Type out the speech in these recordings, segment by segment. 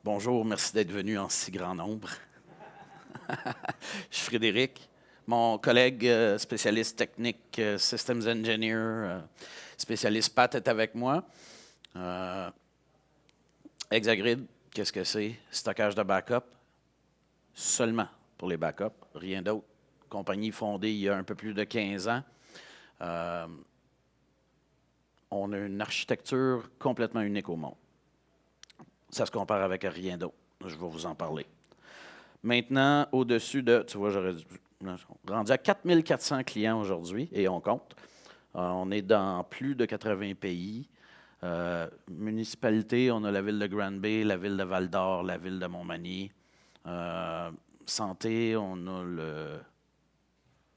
Bonjour, merci d'être venu en si grand nombre. Je suis Frédéric, mon collègue spécialiste technique, Systems Engineer, spécialiste Pat est avec moi. Euh, Exagrid, qu'est-ce que c'est? Stockage de backup, seulement pour les backups, rien d'autre. Compagnie fondée il y a un peu plus de 15 ans. Euh, on a une architecture complètement unique au monde. Ça se compare avec rien d'autre. Je vais vous en parler. Maintenant, au-dessus de, tu vois, j'aurais dû, rendu à 4400 clients aujourd'hui et on compte. On est dans plus de 80 pays. Municipalité, on a la ville de Granby, la ville de Val-d'Or, la ville de Montmagny. Santé, on a le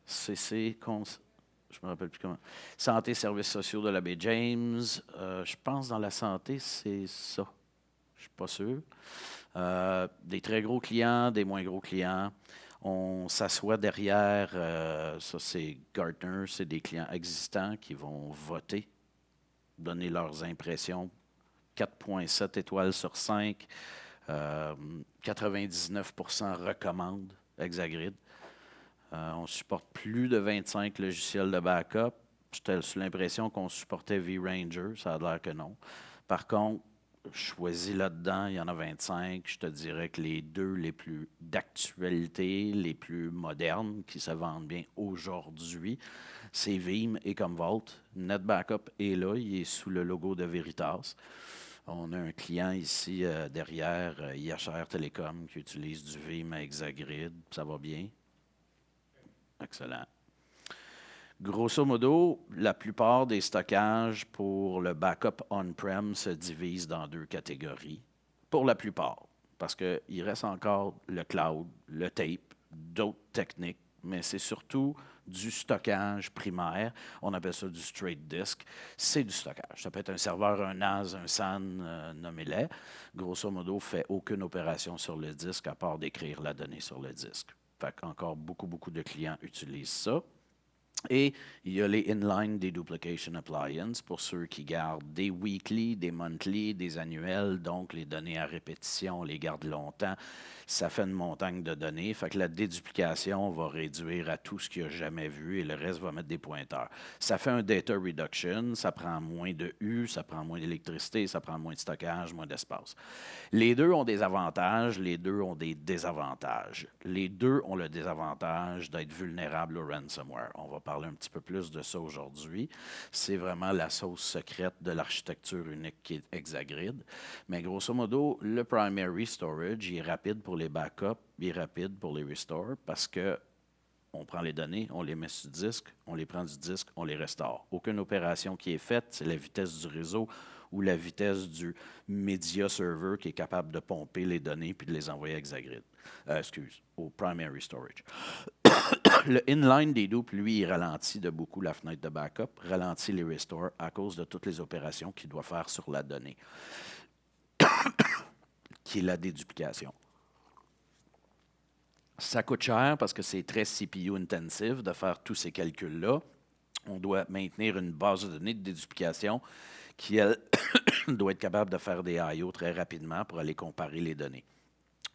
CC, je me rappelle plus comment. Santé, services sociaux de la baie James. Je pense dans la santé, c'est ça. Je ne suis pas sûr. Des très gros clients, des moins gros clients. On s'assoit derrière, ça c'est Gartner, c'est des clients existants qui vont voter, donner leurs impressions. 4,7 étoiles sur 5, 99% recommandent Exagrid. On supporte plus de 25 logiciels de backup. J'étais sous l'impression qu'on supportait vRanger, ça a l'air que non. Par contre, choisis là-dedans, il y en a 25. Je te dirais que les deux les plus d'actualité, les plus modernes, qui se vendent bien aujourd'hui, c'est Veeam et Commvault. NetBackup est là, il est sous le logo de Veritas. On a un client ici derrière, IHR Télécom, qui utilise du Veeam à Exagrid. Ça va bien? Excellent. Grosso modo, la plupart des stockages pour le backup on-prem se divisent dans deux catégories. Pour la plupart, parce qu'il reste encore le cloud, le tape, d'autres techniques, mais c'est surtout du stockage primaire. On appelle ça du straight disk. C'est du stockage. Ça peut être un serveur, un NAS, un SAN, nommez-les. Grosso modo, fait aucune opération sur le disque à part d'écrire la donnée sur le disque. Fait qu'encore beaucoup de clients utilisent ça. Et il y a les inline deduplication appliances pour ceux qui gardent des weekly, des monthly, des annuels, donc les données à répétition, on les garde longtemps. Ça fait une montagne de données. Fait que la déduplication va réduire à tout ce qu'il n'a jamais vu et le reste va mettre des pointeurs. Ça fait un data reduction, ça prend moins de U, ça prend moins d'électricité, ça prend moins de stockage, moins d'espace. Les deux ont des avantages, les deux ont des désavantages. Les deux ont le désavantage d'être vulnérables au ransomware. On va parler un petit peu plus de ça aujourd'hui. C'est vraiment la sauce secrète de l'architecture unique qui est Exagrid. Mais grosso modo, le primary storage, il est rapide pour les backups, il est rapide pour les restores parce que on prend les données, on les met sur disque, on les prend du disque, on les restaure. Aucune opération qui est faite, c'est la vitesse du réseau ou la vitesse du media server qui est capable de pomper les données puis de les envoyer à Exagrid. Au primary storage. Le inline dedupe, lui, il ralentit de beaucoup la fenêtre de backup, ralentit les restores à cause de toutes les opérations qu'il doit faire sur la donnée, qui est la déduplication. Ça coûte cher parce que c'est très CPU intensive de faire tous ces calculs-là. On doit maintenir une base de données de déduplication qui, elle, doit être capable de faire des I.O. très rapidement pour aller comparer les données.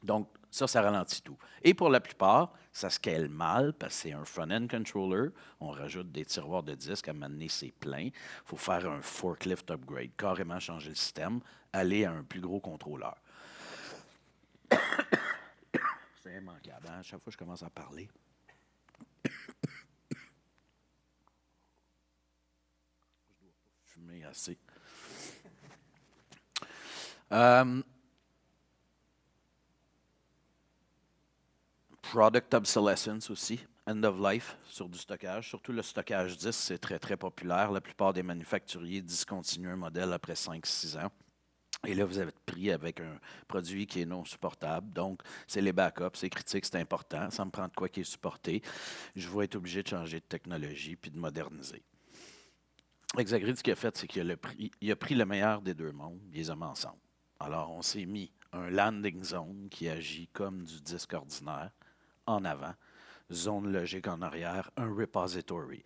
Donc, ça ralentit tout. Et pour la plupart, ça scale mal parce que c'est un front-end controller. On rajoute des tiroirs de disques, à m'amener c'est plein. Il faut faire un forklift upgrade, carrément changer le système, aller à un plus gros contrôleur. C'est immanquable. Hein? À chaque fois que je commence à parler. Je dois pas fumer assez. Product obsolescence aussi, end of life sur du stockage. Surtout le stockage disque, c'est très populaire. La plupart des manufacturiers discontinuent un modèle après 5-6 ans. Et là, vous avez pris avec un produit qui est non supportable. Donc, c'est les backups, c'est critique, c'est important. Ça me prend de quoi qui est supporté. Je vais être obligé de changer de technologie puis de moderniser. Exagrid, ce qu'il a fait, c'est qu'il a pris le meilleur des deux mondes, il les a mis ensemble. Alors, on s'est mis un landing zone qui agit comme du disque ordinaire en avant, zone logique en arrière, un repository.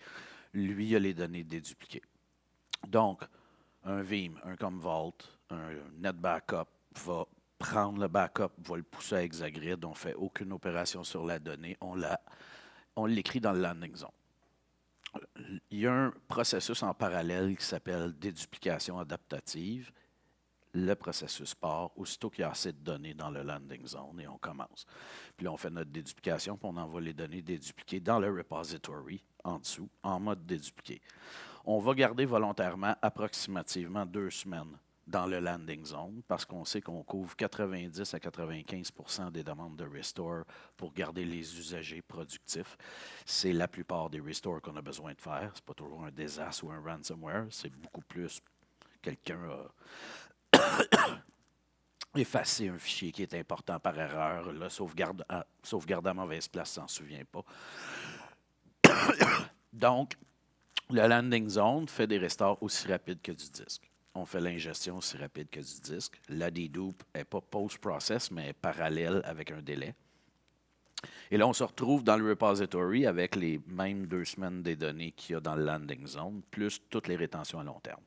Lui, il a les données dédupliquées. Donc, un Veeam, un Commvault, un NetBackup va prendre le backup, va le pousser à Exagrid. On ne fait aucune opération sur la donnée. On l'écrit dans le landing zone. Il y a un processus en parallèle qui s'appelle déduplication adaptative. Le processus part aussitôt qu'il y a assez de données dans le landing zone et on commence. Puis là, on fait notre déduplication, puis on envoie les données dédupliquées dans le repository en dessous, en mode dédupliqué. On va garder volontairement approximativement 2 semaines dans le landing zone parce qu'on sait qu'on couvre 90 à 95 % des demandes de restore pour garder les usagers productifs. C'est la plupart des restores qu'on a besoin de faire. Ce n'est pas toujours un désastre ou un ransomware. C'est beaucoup plus quelqu'un a effacer un fichier qui est important par erreur, là, sauvegarde à mauvaise place, s'en souvient pas. Donc, le landing zone fait des restores aussi rapides que du disque. On fait l'ingestion aussi rapide que du disque. La dedupe n'est pas post-process, mais parallèle avec un délai. Et là, on se retrouve dans le repository avec les mêmes 2 semaines des données qu'il y a dans le landing zone, plus toutes les rétentions à long terme.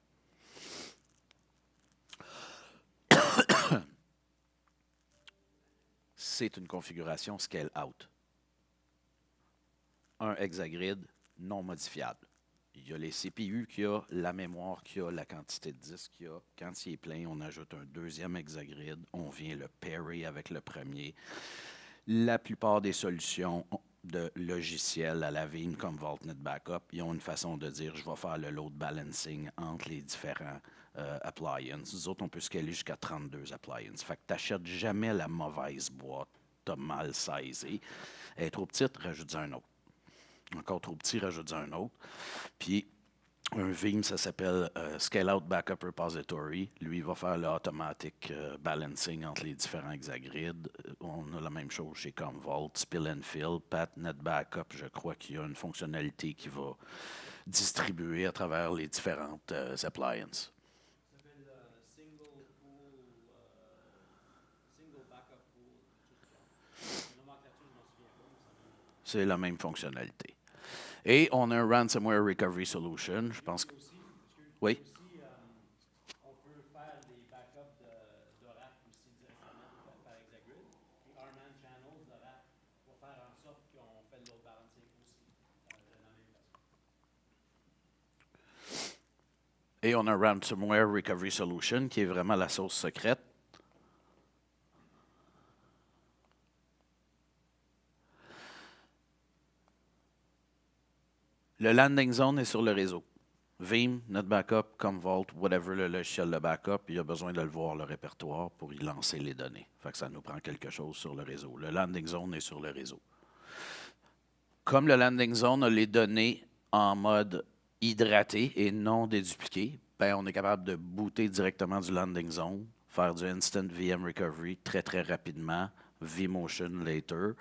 C'est une configuration scale-out. Un hexagrid non modifiable. Il y a les CPU qu'il y a, la mémoire qu'il y a, la quantité de disques qu'il y a. Quand il est plein, on ajoute un deuxième hexagrid. On vient le pairer avec le premier. La plupart des solutions de logiciels à la Veeam comme VaultNet Backup, ils ont une façon de dire je vais faire le load balancing entre les différents appliances. Nous autres, on peut scaler jusqu'à 32 appliances. Fait que tu n'achètes jamais la mauvaise boîte. Tu as mal sizé. Elle est trop petite, rajoute-en un autre. Encore trop petit, rajoute-en un autre. Puis, un Veeam, ça s'appelle Scale Out Backup Repository. Lui, il va faire l'automatic balancing entre les différents hexagrids. On a la même chose chez Commvault, Spill and Fill, PatNet Backup. Je crois qu'il y a une fonctionnalité qui va distribuer à travers les différentes appliances. Ça s'appelle single backup pool. Le nomenclature, je m'en souviens pas. C'est la même fonctionnalité. Et on a un Ransomware Recovery Solution. Je pense que. Oui. Aussi, on peut faire des backups d'Oracle aussi directement par Exagrid. Et Arman Channels d'Oracle pour faire en sorte qu'on fait le load balancing aussi de la même façon. Et on a un Ransomware Recovery Solution qui est vraiment la sauce secrète. Le landing zone est sur le réseau. Veeam, NetBackup, Commvault, whatever le logiciel de backup, il a besoin de le voir, le répertoire, pour y lancer les données. Fait que ça nous prend quelque chose sur le réseau. Le landing zone est sur le réseau. Comme le landing zone a les données en mode hydraté et non dédupliqué, ben on est capable de booter directement du landing zone, faire du instant VM recovery très, très rapidement, vMotion later.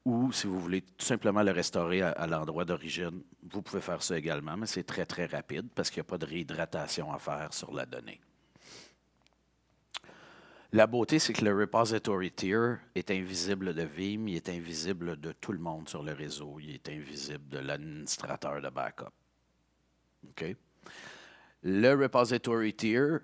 Ou si vous voulez tout simplement le restaurer à l'endroit d'origine, vous pouvez faire ça également, mais c'est très, très rapide parce qu'il n'y a pas de réhydratation à faire sur la donnée. La beauté, c'est que le repository tier est invisible de Veeam, il est invisible de tout le monde sur le réseau, il est invisible de l'administrateur de backup. OK? Le repository tier,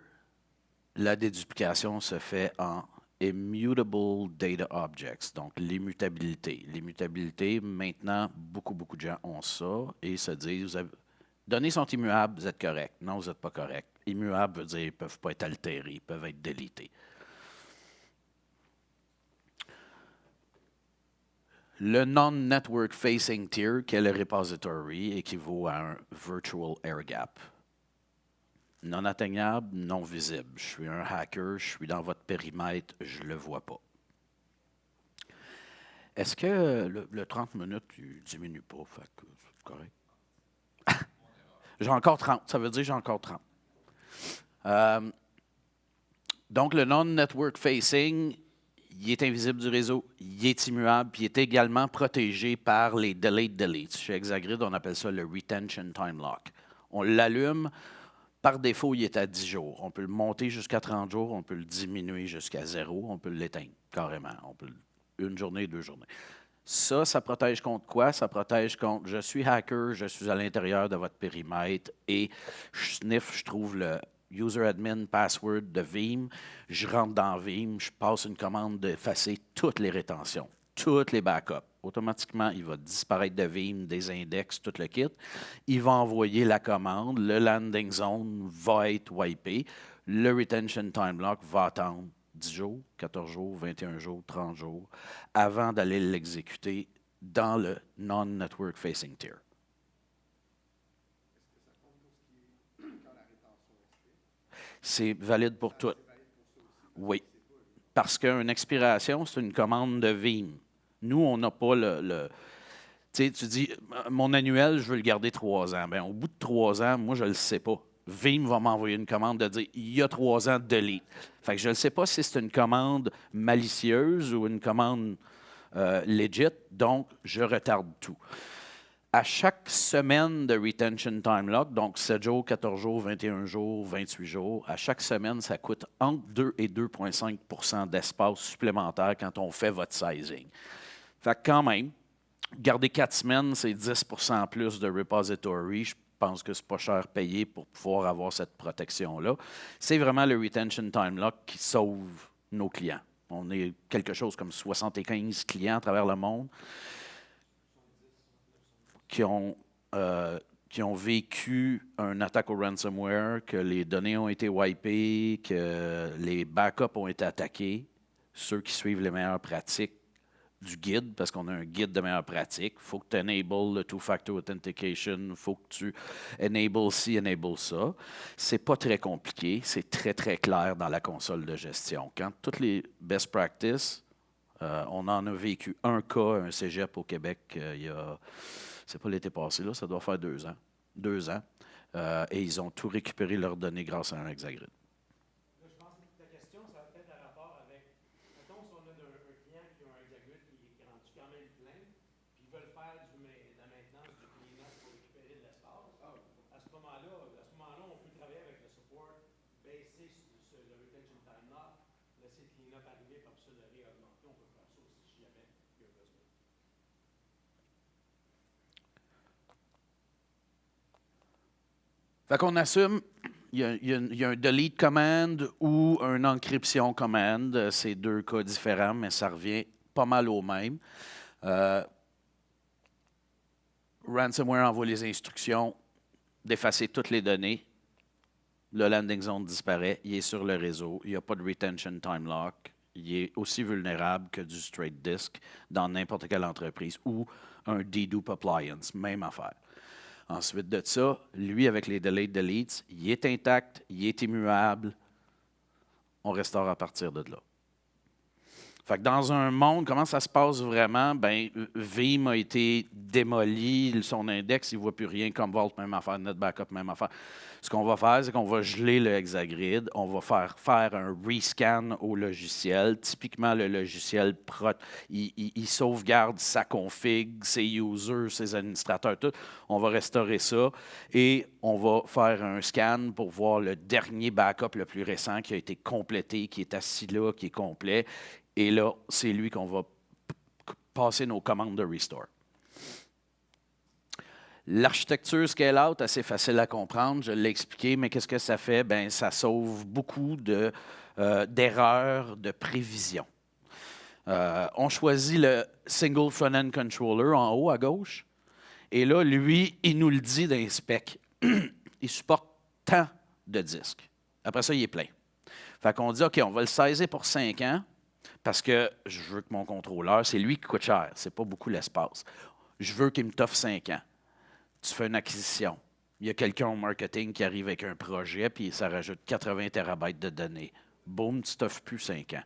la déduplication se fait en Immutable Data Objects, donc l'immutabilité. L'immutabilité, maintenant, beaucoup de gens ont ça et se disent, données sont immuables, vous êtes correct. Non, vous n'êtes pas correct. Immuable veut dire qu'ils ne peuvent pas être altérés, ils peuvent être délités. Le non-network facing tier, qui est le repository, équivaut à un virtual air gap. Non atteignable, non visible. Je suis un hacker, je suis dans votre périmètre, je ne le vois pas. Est-ce que le 30 minutes, il ne diminue pas? Fait que c'est correct. J'ai encore 30, ça veut dire que j'ai encore 30. Donc, le non-network facing, il est invisible du réseau, il est immuable, puis il est également protégé par les delayed deletes. Chez Exagrid, on appelle ça le retention time lock. On l'allume. Par défaut, il est à 10 jours. On peut le monter jusqu'à 30 jours, on peut le diminuer jusqu'à 0, on peut l'éteindre carrément. On peut une journée, 2 journées. Ça protège contre quoi? Ça protège contre je suis hacker, je suis à l'intérieur de votre périmètre et je sniff, je trouve le user admin password de Veeam, je rentre dans Veeam, je passe une commande d'effacer toutes les rétentions, toutes les backups. Automatiquement, il va disparaître de Veeam, des index, tout le kit. Il va envoyer la commande, le landing zone va être wipé, le retention time lock va attendre 10 jours, 14 jours, 21 jours, 30 jours, avant d'aller l'exécuter dans le non-network facing tier. C'est valide pour tout. Oui. Parce qu'une expiration, c'est une commande de Veeam. Nous, on n'a pas tu sais, tu dis, mon annuel, je veux le garder 3 ans. Bien, au bout de 3 ans, moi, je ne le sais pas. Veeam va m'envoyer une commande de dire, il y a 3 ans de delete. Fait que je ne sais pas si c'est une commande malicieuse ou une commande legit, donc je retarde tout. À chaque semaine de retention time lock, donc 7 jours, 14 jours, 21 jours, 28 jours, à chaque semaine, ça coûte entre 2 et 2,5 % d'espace supplémentaire quand on fait votre sizing. Fait que quand même, garder 4 semaines, c'est 10 % plus de repository. Je pense que c'est pas cher payé pour pouvoir avoir cette protection-là. C'est vraiment le retention time lock qui sauve nos clients. On est quelque chose comme 75 clients à travers le monde qui ont vécu une attaque au ransomware, que les données ont été wipées, que les backups ont été attaqués. Ceux qui suivent les meilleures pratiques du guide, parce qu'on a un guide de meilleures pratiques. Il faut que tu enables le two-factor authentication, il faut que tu enable ci, enable ça. C'est pas très compliqué, c'est très, très clair dans la console de gestion. Quand toutes les best practices, on en a vécu un cas, un cégep au Québec, il y a... C'est pas l'été passé, là, ça doit faire 2 ans. 2 ans. Et ils ont tout récupéré leurs données grâce à un Hexagrid. Là, je pense que ta question, ça a peut-être un rapport avec, mettons, si on a un client qui a un Hexagrid qui est rendu quand même plein, puis ils veulent faire de la maintenance du clean-up pour récupérer de l'espace. À ce moment-là, on peut travailler avec le support, baisser le retention time lock, laisser le clean-up arriver, comme ça, le réaugmenter. On peut faire ça aussi si jamais il y a besoin. Fait qu'on assume, il y a un delete command ou un encryption command. C'est 2 cas différents, mais ça revient pas mal au même. Ransomware envoie les instructions d'effacer toutes les données. Le landing zone disparaît. Il est sur le réseau. Il n'y a pas de retention time lock. Il est aussi vulnérable que du straight disk dans n'importe quelle entreprise ou un dedupe appliance. Même affaire. Ensuite de ça, lui, avec les delayed deletes, il est intact, il est immuable. On restaure à partir de là. Fait que dans un monde, comment ça se passe vraiment? Ben, Veeam a été démoli, son index, il ne voit plus rien. Commvault, même affaire. NetBackup, même affaire. Ce qu'on va faire, c'est qu'on va geler le Hexagrid. On va faire un rescan au logiciel. Typiquement, le logiciel, il sauvegarde sa config, ses users, ses administrateurs, tout. On va restaurer ça et on va faire un scan pour voir le dernier backup le plus récent qui a été complété, qui est assis là, qui est complet. Et là, c'est lui qu'on va passer nos commandes de restore. L'architecture scale-out, assez facile à comprendre, je l'ai expliqué, mais qu'est-ce que ça fait? Bien, ça sauve beaucoup d'erreurs de prévision. On choisit le Single Front-End Controller en haut à gauche, et là, lui, il nous le dit dans les specs. Il supporte tant de disques. Après ça, il est plein. Fait qu'on dit, OK, on va le saisir pour 5 ans, parce que je veux que mon contrôleur, c'est lui qui coûte cher, c'est pas beaucoup l'espace. Je veux qu'il me t'offre 5 ans. Tu fais une acquisition. Il y a quelqu'un au marketing qui arrive avec un projet, puis ça rajoute 80 terabytes de données. Boum, tu t'offres plus 5 ans.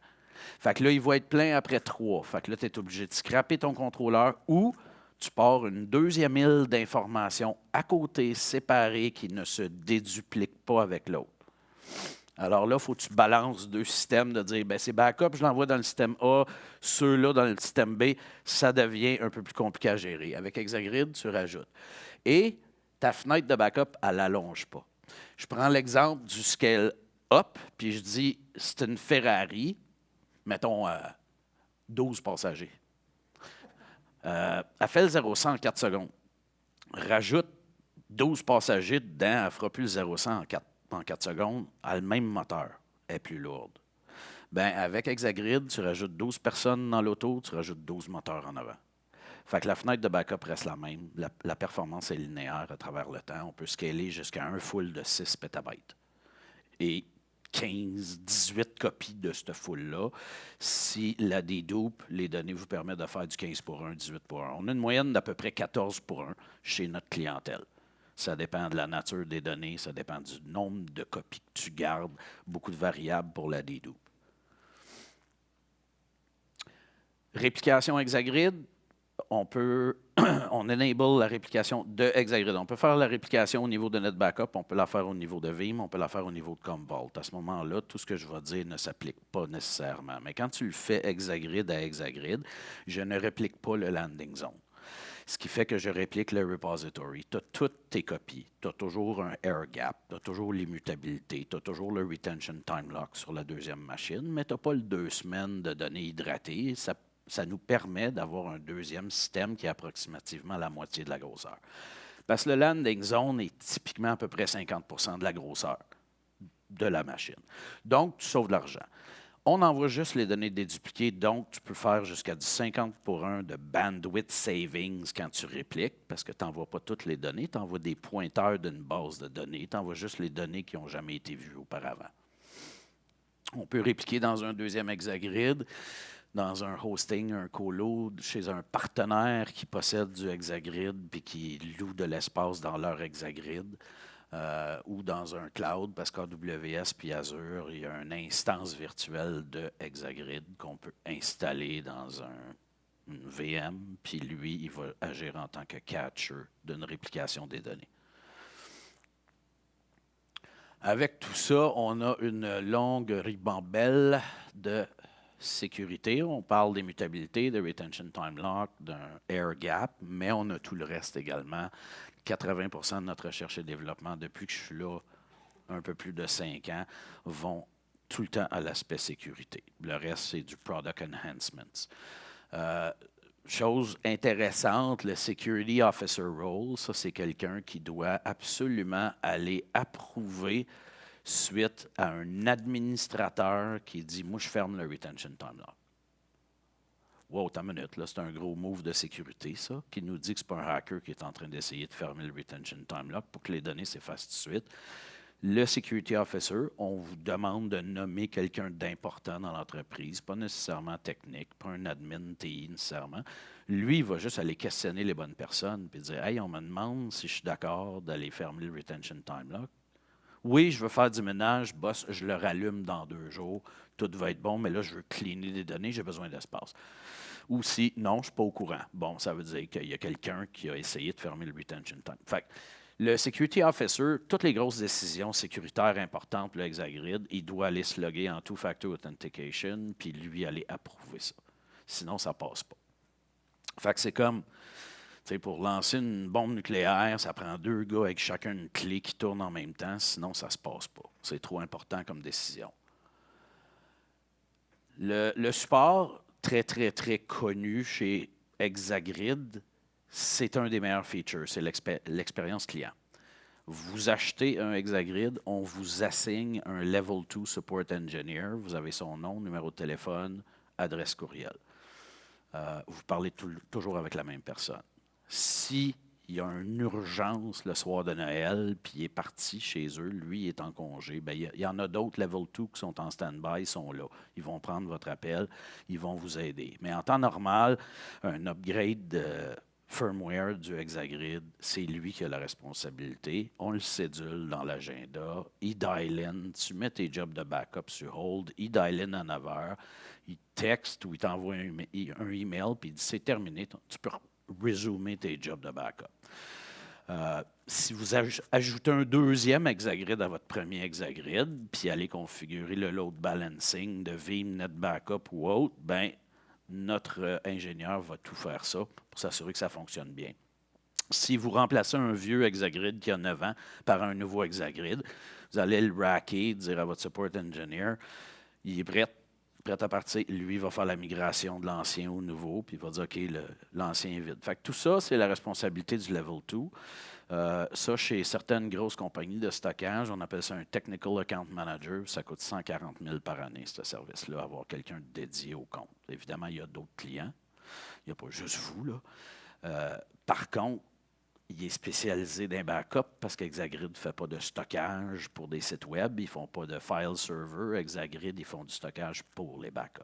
Fait que là, il va être plein après 3. Fait que là, tu es obligé de scraper ton contrôleur ou tu pars une deuxième île d'informations à côté, séparée, qui ne se déduplique pas avec l'autre. Alors là, il faut que tu balances 2 systèmes, de dire, bien, ces backups, je l'envoie dans le système A, ceux-là dans le système B, ça devient un peu plus compliqué à gérer. Avec Hexagrid, tu rajoutes. Et ta fenêtre de backup, elle n'allonge pas. Je prends l'exemple du scale-up, puis je dis, c'est une Ferrari, mettons 12 passagers. Elle fait le 0-100 en 4 secondes. Rajoute 12 passagers dedans, elle ne fera plus le 0-100 en en 4 secondes, a le même moteur, est plus lourde. Ben, avec Exagrid, tu rajoutes 12 personnes dans l'auto, tu rajoutes 12 moteurs en avant. Fait que la fenêtre de backup reste la même. La performance est linéaire à travers le temps. On peut scaler jusqu'à un full de 6 pétabytes. Et 15, 18 copies de ce full-là. Si la dédoupe, les données vous permettent de faire du 15 pour 1, 18 pour 1. On a une moyenne d'à peu près 14 pour 1 chez notre clientèle. Ça dépend de la nature des données, ça dépend du nombre de copies que tu gardes, beaucoup de variables pour la dédoupe. Réplication Exagrid, on enable la réplication de Exagrid. On peut faire la réplication au niveau de notre backup, on peut la faire au niveau de Veeam, on peut la faire au niveau de Commvault. À ce moment-là, tout ce que je vais dire ne s'applique pas nécessairement. Mais quand tu le fais Exagrid à Exagrid, je ne réplique pas le landing zone. Ce qui fait que je réplique le repository. Tu as toutes tes copies. Tu as toujours un air gap, tu as toujours l'immutabilité, tu as toujours le retention time lock sur la deuxième machine, mais tu n'as pas le 2 semaines de données hydratées. Ça nous permet d'avoir un deuxième système qui est approximativement la moitié de la grosseur. Parce que le landing zone est typiquement à peu près 50% de la grosseur de la machine. Donc, tu sauves de l'argent. On envoie juste les données dédupliquées, donc tu peux faire jusqu'à du 50 pour 1 de bandwidth savings quand tu répliques, parce que tu n'envoies pas toutes les données, tu envoies des pointeurs d'une base de données, tu envoies juste les données qui n'ont jamais été vues auparavant. On peut répliquer dans un deuxième Exagrid, dans un hosting, un colo, chez un partenaire qui possède du Exagrid puis qui loue de l'espace dans leur Exagrid. Ou dans un cloud, parce qu'AWS puis Azure, il y a une instance virtuelle de Exagrid qu'on peut installer dans une VM, puis lui, il va agir en tant que catcher d'une réplication des données. Avec tout ça, on a une longue ribambelle de sécurité. On parle d'immutabilité, de retention time lock, d'un air gap, mais on a tout le reste également. 80% de notre recherche et développement, depuis que je suis là, un peu plus de 5 ans, vont tout le temps à l'aspect sécurité. Le reste, c'est du product enhancements. Chose intéressante, le Security Officer Role, ça, c'est quelqu'un qui doit absolument aller approuver suite à un administrateur qui dit « Moi, je ferme le retention time lock ». Wow, t'as une minute, là, c'est un gros move de sécurité, ça, qui nous dit que ce n'est pas un hacker qui est en train d'essayer de fermer le retention time lock pour que les données s'effacent tout de suite. Le security officer, on vous demande de nommer quelqu'un d'important dans l'entreprise, pas nécessairement technique, pas un admin TI nécessairement. Lui, il va juste aller questionner les bonnes personnes et dire « Hey, on me demande si je suis d'accord d'aller fermer le retention time lock. Oui, je veux faire du ménage, boss, je le rallume dans 2 jours, tout va être bon, mais là, je veux cleaner des données, j'ai besoin d'espace. » Ou si, non, je ne suis pas au courant. Bon, ça veut dire qu'il y a quelqu'un qui a essayé de fermer le retention time. Fait que le security officer, toutes les grosses décisions sécuritaires importantes pour le Exagrid, il doit aller se loguer en two-factor authentication, puis lui aller approuver ça. Sinon, ça ne passe pas. Fait que c'est comme, tu sais, pour lancer une bombe nucléaire, ça prend 2 gars avec chacun une clé qui tourne en même temps, sinon ça ne se passe pas. C'est trop important comme décision. Le support très, très, très connu chez Exagrid, c'est un des meilleurs features, c'est l'expérience client. Vous achetez un Exagrid, on vous assigne un Level 2 Support Engineer, vous avez son nom, numéro de téléphone, adresse courriel. Vous parlez toujours avec la même personne. S'il y a une urgence le soir de Noël, puis il est parti chez eux, lui il est en congé, bien, il y en a d'autres Level 2 qui sont en stand-by, ils sont là. Ils vont prendre votre appel, ils vont vous aider. Mais en temps normal, un upgrade de firmware du Exagrid, c'est lui qui a la responsabilité. On le cédule dans l'agenda, il dial in, tu mets tes jobs de backup sur hold, il dial in à 9 heures, il texte ou il t'envoie un email, puis il dit c'est terminé, tu peux résumer tes jobs de backup. Si vous ajoutez un deuxième Exagrid à votre premier Exagrid, puis allez configurer le load balancing de Veeam, NetBackup ou autre, bien, notre ingénieur va tout faire ça pour s'assurer que ça fonctionne bien. Si vous remplacez un vieux Exagrid qui a 9 ans par un nouveau Exagrid, vous allez le racker, dire à votre support engineer, il est prêt prêt à partir. Lui va faire la migration de l'ancien au nouveau, puis il va dire, OK, l'ancien est vide. Fait que tout ça, c'est la responsabilité du Level 2. Ça, chez certaines grosses compagnies de stockage, on appelle ça un Technical Account Manager. Ça coûte 140 000 par année, ce service-là, avoir quelqu'un dédié au compte. Évidemment, il y a d'autres clients. Il n'y a pas juste vous, là. Par contre, il est spécialisé dans les backups parce qu'Exagrid ne fait pas de stockage pour des sites web. Ils ne font pas de file server. Exagrid, ils font du stockage pour les backups.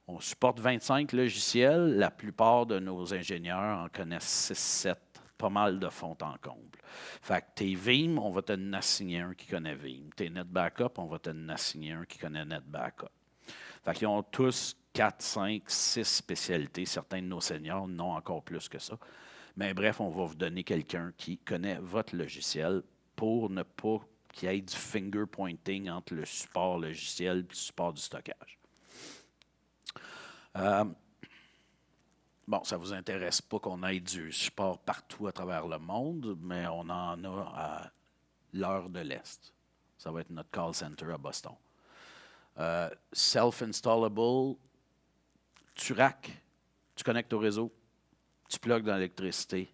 On supporte 25 logiciels. La plupart de nos ingénieurs en connaissent 6-7, pas mal de fond en comble. Fait que tes Veeam, on va te assigner un qui connaît Veeam. Tes NetBackup, on va te assigner un qui connaît NetBackup. Fait qu'ils ont tous 4, 5, 6 spécialités. Certains de nos seniors n'ont encore plus que ça. Mais bref, on va vous donner quelqu'un qui connaît votre logiciel pour ne pas qu'il y ait du finger pointing entre le support logiciel et le support du stockage. Bon, ça ne vous intéresse pas qu'on ait du support partout à travers le monde, mais on en a à l'heure de l'Est. Ça va être notre call center à Boston. Self-installable, tu rack, tu connectes au réseau, tu plugues dans l'électricité,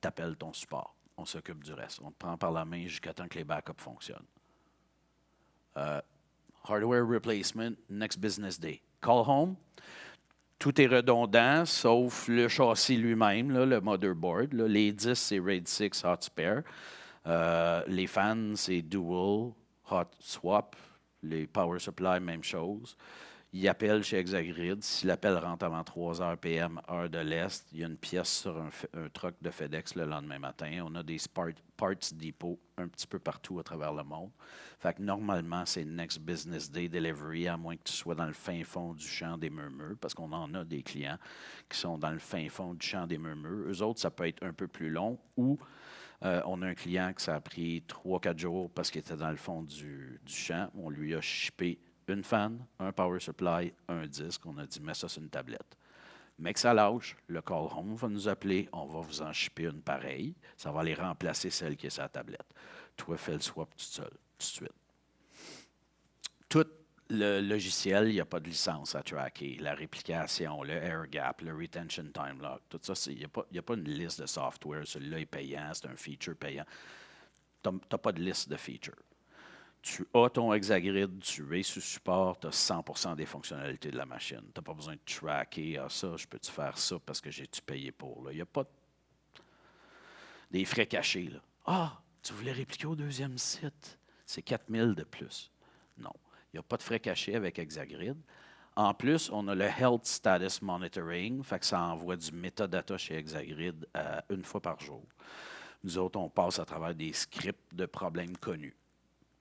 tu appelles ton support. On s'occupe du reste. On te prend par la main jusqu'à temps que les backups fonctionnent. Hardware replacement, next business day. Call home, tout est redondant, sauf le châssis lui-même, là, le motherboard. Là. Les 10, c'est RAID 6 hot spare. Les fans, c'est dual hot swap. Les power supply, même chose. Il appelle chez Exagrid. Si l'appel rentre avant 3 heures PM, heure de l'Est, il y a une pièce sur un truck de FedEx le lendemain matin. On a des parts depot un petit peu partout à travers le monde. Fait que normalement, c'est Next Business Day Delivery, à moins que tu sois dans le fin fond du champ des murmures, parce qu'on en a des clients qui sont dans le fin fond du champ des murmures. Eux autres, ça peut être un peu plus long, ou on a un client que ça a pris 3-4 jours parce qu'il était dans le fond du champ. On lui a shippé une fan, un power supply, un disque. On a dit, mets ça sur une tablette. Mais que ça lâche, le call home va nous appeler, on va vous en shipper une pareille. Ça va aller remplacer celle qui est sur la tablette. Toi, fais le swap tout seul, tout de suite. Tout le logiciel, il n'y a pas de licence à tracker. La réplication, le air gap, le retention time lock, tout ça, il n'y a pas une liste de software. Celui-là est payant, c'est un feature payant. Tu n'as pas de liste de features. Tu as ton Exagrid, tu es sous support, tu as 100% des fonctionnalités de la machine. Tu n'as pas besoin de tracker. Ah, ça, je peux-tu faire ça parce que j'ai-tu payé pour? Il n'y a pas des frais cachés. Là. Ah, tu voulais répliquer au deuxième site. C'est 4 000 de plus. Non, il n'y a pas de frais cachés avec Exagrid. En plus, on a le Health Status Monitoring, fait que ça envoie du metadata chez Exagrid une fois par jour. Nous autres, on passe à travers des scripts de problèmes connus.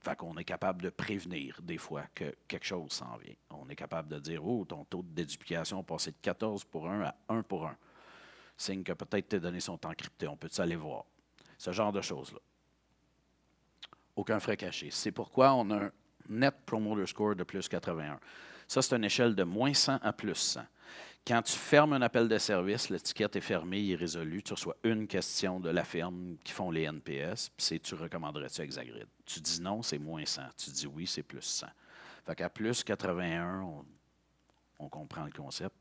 Fait qu'on est capable de prévenir des fois que quelque chose s'en vient. On est capable de dire, oh, ton taux de déduplication est passé de 14 pour 1 à 1 pour 1. Signe que peut-être tes données sont encryptées. On peut-tu aller voir? Ce genre de choses-là. Aucun frais caché. C'est pourquoi on a un Net Promoter Score de plus 81. Ça, c'est une échelle de moins 100 à plus 100. Quand tu fermes un appel de service, l'étiquette est fermée, il est résolu. Tu reçois une question de la firme qui font les NPS, puis c'est tu recommanderais-tu Exagrid? Tu dis non, c'est moins 100. Tu dis oui, c'est plus 100. Fait qu'à plus 81, on comprend le concept.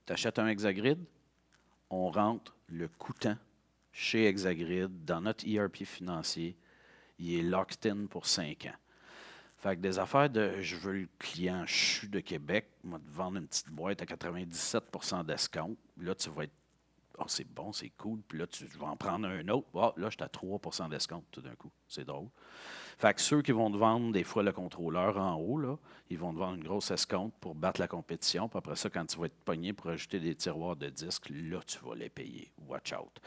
Tu achètes un Exagrid, on rentre le coûtant chez Exagrid dans notre ERP financier. Il est locked in pour 5 ans. Fait que des affaires de je veux le client CHU de Québec, moi te vendre une petite boîte à 97% d'escompte. Là, tu vas être oh, c'est bon, c'est cool. Puis là, tu vas en prendre un autre. Oh, là, je suis à 3% d'escompte tout d'un coup. C'est drôle. Fait que ceux qui vont te vendre des fois le contrôleur en haut, là, ils vont te vendre une grosse escompte pour battre la compétition. Puis après ça, quand tu vas être pogné pour ajouter des tiroirs de disques, là, tu vas les payer. Watch out.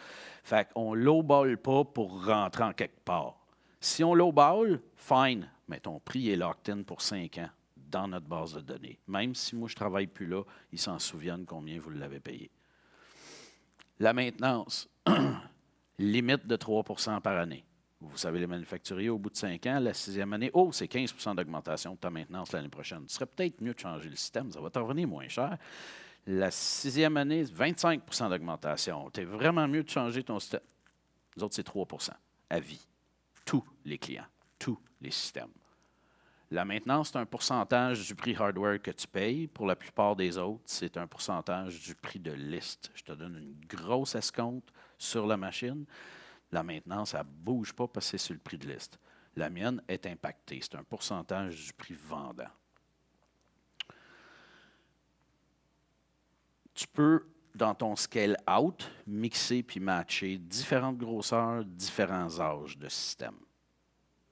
Fait qu'on ne lowball pas pour rentrer en quelque part. Si on lowball, fine, mais ton prix est locked in pour 5 ans dans notre base de données. Même si moi, je ne travaille plus là, ils s'en souviennent combien vous l'avez payé. La maintenance, limite de 3% par année. Vous savez, les manufacturiers, au bout de 5 ans, la 6e année, oh, c'est 15% d'augmentation de ta maintenance l'année prochaine. Ce serait peut-être mieux de changer le système, ça va te revenir moins cher. La 6e année, 25% d'augmentation. C'est vraiment mieux de changer ton système. Nous autres, c'est 3%. à vie. Tous les clients, tous les systèmes. La maintenance, c'est un pourcentage du prix hardware que tu payes. Pour la plupart des autres, c'est un pourcentage du prix de liste. Je te donne une grosse escompte sur la machine. La maintenance, elle ne bouge pas parce que c'est sur le prix de liste. La mienne est impactée. C'est un pourcentage du prix vendant. Tu peux, dans ton scale-out, mixer puis matcher différentes grosseurs, différents âges de système.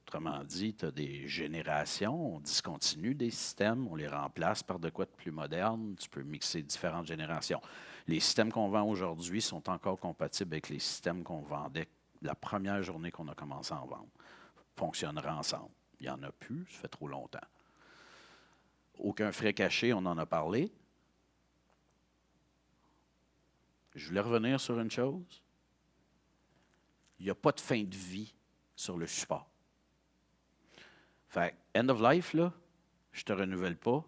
Autrement dit, tu as des générations, on discontinue des systèmes, on les remplace par de quoi de plus moderne. Tu peux mixer différentes générations. Les systèmes qu'on vend aujourd'hui sont encore compatibles avec les systèmes qu'on vendait la première journée qu'on a commencé à en vendre. Fonctionnera ensemble. Il n'y en a plus, ça fait trop longtemps. Aucun frais caché, on en a parlé. Je voulais revenir sur une chose. Il n'y a pas de fin de vie sur le support. Fait end of life, là, je ne te renouvelle pas,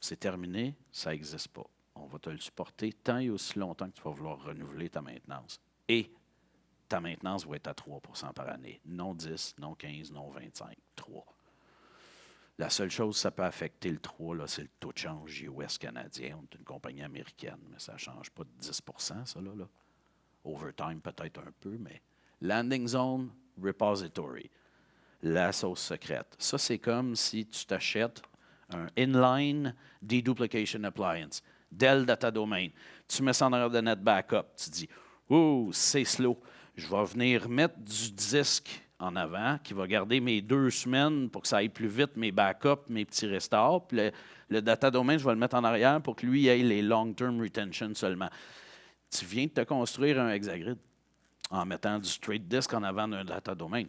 c'est terminé, ça n'existe pas. On va te le supporter tant et aussi longtemps que tu vas vouloir renouveler ta maintenance. Et ta maintenance va être à 3 % par année. Non 10, non 15, non 25, 3. La seule chose que ça peut affecter le 3, là, c'est le taux de change US canadien. On est une compagnie américaine, mais ça ne change pas de 10 % ça, là. Overtime, peut-être un peu, mais landing zone, repository. La sauce secrète. Ça, c'est comme si tu t'achètes un inline deduplication appliance, Dell Data Domain. Tu mets ça en arrière de net backup. Tu dis, oh, c'est slow. Je vais venir mettre du disque en avant qui va garder mes 2 semaines pour que ça aille plus vite, mes backups, mes petits restores. Puis le Data Domain, je vais le mettre en arrière pour que lui ait les long-term retention seulement. Tu viens de te construire un Hexagrid en mettant du straight disk en avant d'un Data Domain.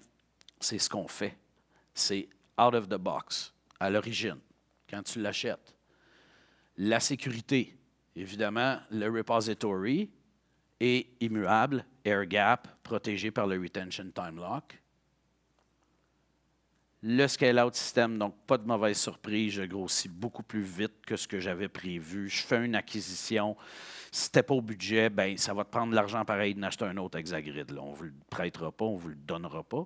C'est ce qu'on fait. C'est out of the box, à l'origine, quand tu l'achètes. La sécurité, évidemment, le repository est immuable, air gap, protégé par le retention time lock. Le scale-out system, donc pas de mauvaise surprise, je grossis beaucoup plus vite que ce que j'avais prévu. Je fais une acquisition. Si ce n'était pas au budget, bien, ça va te prendre de l'argent pareil d'acheter un autre Hexagrid. Là. On ne vous le prêtera pas, on ne vous le donnera pas.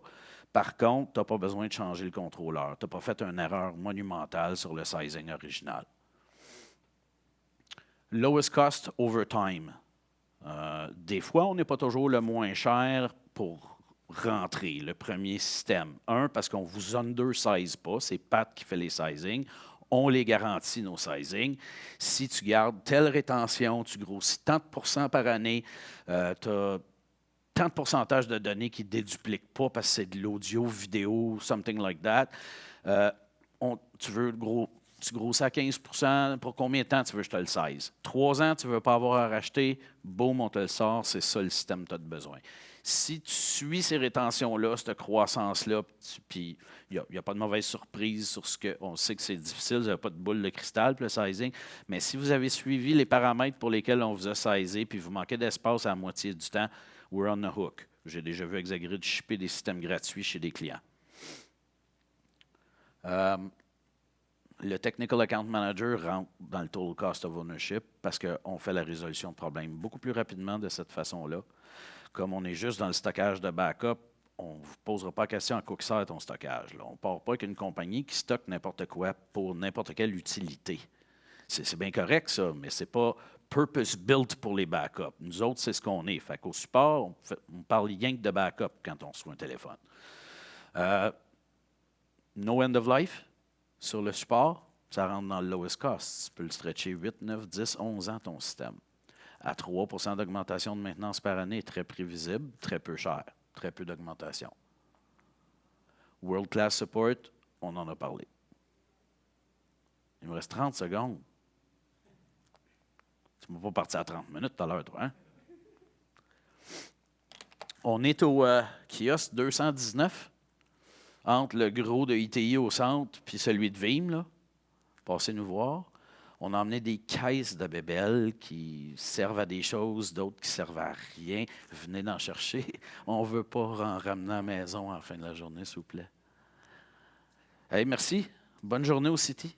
Par contre, tu n'as pas besoin de changer le contrôleur. Tu n'as pas fait une erreur monumentale sur le sizing original. Lowest cost over time. Des fois, on n'est pas toujours le moins cher pour rentrer le premier système. Parce qu'on ne vous undersize pas, c'est Pat qui fait les sizing. On les garantit, nos sizing. Si tu gardes telle rétention, tu grossis tant de pourcents par année, tu as tant de pourcentage de données qui ne dédupliquent pas parce que c'est de l'audio, vidéo, something like that. Tu grossis à 15 % pour combien de temps tu veux que je te le size? 3 ans, tu ne veux pas avoir à racheter, boum, on te le sort, c'est ça le système que tu as besoin. Si tu suis ces rétentions-là, cette croissance-là, puis il n'y a pas de mauvaise surprise sur ce que. On sait que c'est difficile, vous n'avez pas de boule de cristal pour le sizing, mais si vous avez suivi les paramètres pour lesquels on vous a sizé, puis vous manquez d'espace à la moitié du temps, we're on the hook. J'ai déjà vu Hexagrid shipper des systèmes gratuits chez des clients. Le Technical Account Manager rentre dans le Total Cost of Ownership parce qu'on fait la résolution de problèmes beaucoup plus rapidement de cette façon-là. Comme on est juste dans le stockage de backup, on ne vous posera pas la question à quoi que sert ton stockage. Là. On ne part pas avec une compagnie qui stocke n'importe quoi pour n'importe quelle utilité. C'est bien correct, ça, mais ce n'est pas purpose-built pour les backups. Nous autres, c'est ce qu'on est. Fait qu'au support, on parle rien que de backup quand on reçoit un téléphone. No end of life sur le support, ça rentre dans le lowest cost. Tu peux le stretcher 8, 9, 10, 11 ans, ton système. À 3 % d'augmentation de maintenance par année, très prévisible, très peu cher, très peu d'augmentation. World Class Support, on en a parlé. Il me reste 30 secondes. Tu ne m'as pas parti à 30 minutes tout à l'heure, toi, hein? On est au kiosque 219, entre le gros de ITI au centre puis celui de Veeam, là. Passez nous voir. On a emmené des caisses de bébelles qui servent à des choses, d'autres qui servent à rien. Venez d'en chercher. On ne veut pas en ramener à la maison à la fin de la journée, s'il vous plaît. Hey, merci. Bonne journée au City.